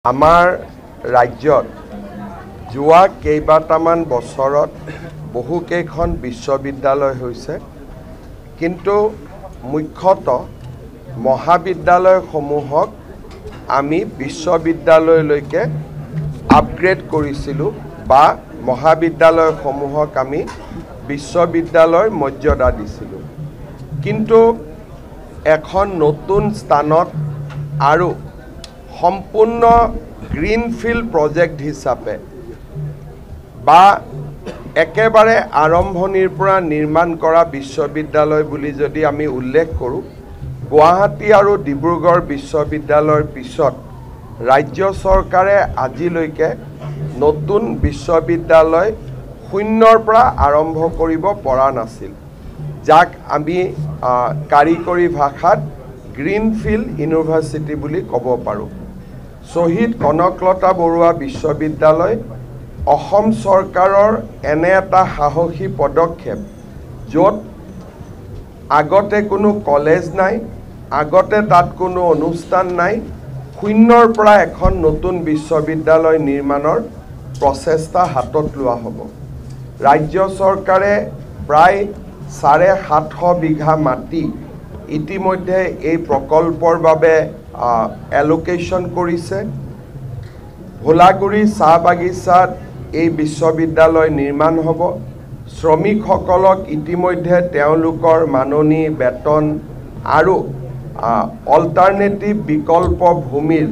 আমাৰ ৰাজ্যত যোৱা কেইবাটামান বছৰত বহুকেইখন বিশ্ববিদ্যালয় হৈছে, কিন্তু মুখ্যতঃ মহাবিদ্যালয়সমূহক আমি বিশ্ববিদ্যালয়লৈকে আপগ্ৰেড কৰিছিলোঁ বা মহাবিদ্যালয়সমূহক আমি বিশ্ববিদ্যালয়ৰ মৰ্যাদা দিছিলোঁ। কিন্তু এখন নতুন স্থানত আৰু সম্পূৰ্ণ গ্ৰীণফিল্ড প্ৰজেক্ট হিচাপে বা একেবাৰে আৰম্ভণিৰ পৰা নিৰ্মাণ কৰা বিশ্ববিদ্যালয় বুলি যদি আমি উল্লেখ কৰোঁ, গুৱাহাটী আৰু ডিব্ৰুগড় বিশ্ববিদ্যালয়ৰ পিছত ৰাজ্য চৰকাৰে আজিলৈকে নতুন বিশ্ববিদ্যালয় শূন্যৰ পৰা আৰম্ভ কৰিব পৰা নাছিল, যাক আমি কাৰিকৰী ভাষাত গ্ৰীণফিল্ড ইউনিভাৰ্চিটি বুলি ক'ব পাৰোঁ। শ্বহীদ কনকলতা বৰুৱা বিশ্ববিদ্যালয় অসম চৰকাৰৰ এনে এটা সাহসী পদক্ষেপ, য'ত আগতে কোনো কলেজ নাই, আগতে তাত কোনো অনুষ্ঠান নাই, শূন্যৰ পৰা এখন নতুন বিশ্ববিদ্যালয় নিৰ্মাণৰ প্ৰচেষ্টা হাতত লোৱা হ'ব। ৰাজ্য চৰকাৰে প্ৰায় 750 বিঘা মাটি ইতিমধ্যে এই প্ৰকল্পৰ বাবে এলোকেশ্যন কৰিছে। ভোলাগুৰি চাহ বাগিচাত এই বিশ্ববিদ্যালয় নিৰ্মাণ হ'ব। শ্ৰমিকসকলক ইতিমধ্যে তেওঁলোকৰ মাননি বেতন আৰু অল্টাৰনেটিভ বিকল্প ভূমিৰ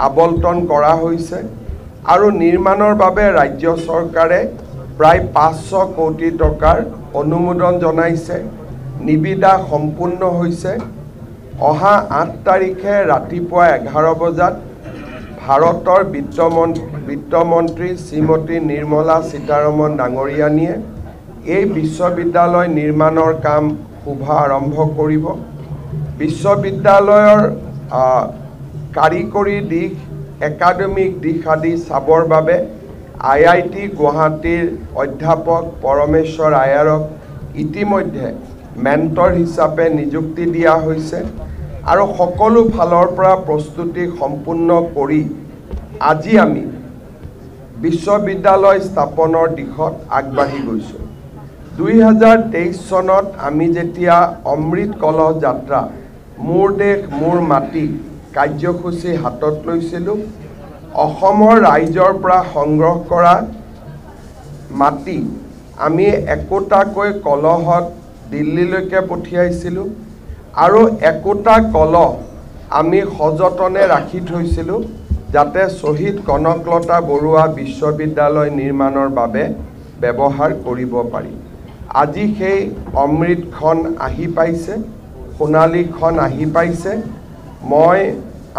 আবণ্টন কৰা হৈছে আৰু নিৰ্মাণৰ বাবে ৰাজ্য চৰকাৰে প্ৰায় 500 কোটি টকাৰ অনুমোদন জনাইছে। নিবিদা সম্পূৰ্ণ হৈছে। অহা 8 তাৰিখে ৰাতিপুৱা 11 বজাত ভাৰতৰ বিত্তমন্ত্ৰী শ্ৰীমতী নিৰ্মলা সীতাৰমণ ডাঙৰীয়ানীয়ে এই বিশ্ববিদ্যালয় নিৰ্মাণৰ কাম শুভ আৰম্ভ কৰিব। বিশ্ববিদ্যালয়ৰ কাৰিকৰী দিশ, একাডেমিক দিশ আদি চাবৰ বাবে IIT গুৱাহাটীৰ অধ্যাপক পৰমেশ্বৰ আয়াৰক ইতিমধ্যে মেণ্টৰ হিচাপে নিযুক্তি দিয়া হৈছে আৰু সকলো ফালৰ পৰা প্ৰস্তুতি সম্পূৰ্ণ কৰি আজি আমি বিশ্ববিদ্যালয় স্থাপনৰ দিশত আগবাঢ়ি গৈছোঁ। 2023 চনত আমি যেতিয়া অমৃত কলহ যাত্ৰা মোৰ দেশ মোৰ মাটি কাৰ্যসূচী হাতত লৈছিলোঁ, অসমৰ ৰাইজৰ পৰা সংগ্ৰহ কৰা মাটি আমি একোটাকৈ কলহত দিল্লীলৈকে পঠিয়াইছিলোঁ আৰু একোটা কলহ আমি সযতনে ৰাখি থৈছিলোঁ, যাতে শ্বহীদ কনকলতা বৰুৱা বিশ্ববিদ্যালয় নিৰ্মাণৰ বাবে ব্যৱহাৰ কৰিব পাৰি। আজি সেই অমৃতখন আহি পাইছে, সোণালীখন আহি পাইছে। মই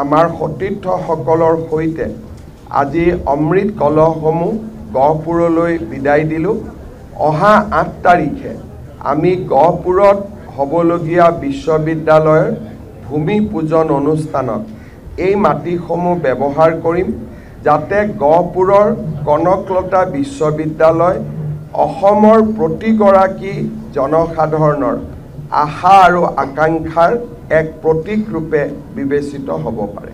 আমাৰ সতীৰ্থসকলৰ সৈতে আজি অমৃত কলহসমূহ গহপুৰলৈ বিদায় দিলোঁ। অহা 8 তাৰিখে আমি গহপুৰত হ'বলগীয়া বিশ্ববিদ্যালয়ৰ ভূমি পূজন অনুষ্ঠানত এই মাটিসমূহ ব্যৱহাৰ কৰিম, যাতে গহপুৰৰ কনকলতা বিশ্ববিদ্যালয় অসমৰ প্ৰতিগৰাকী জনসাধাৰণৰ আশা আৰু আকাংক্ষাৰ এক প্ৰতীক ৰূপে বিবেচিত হ'ব পাৰে।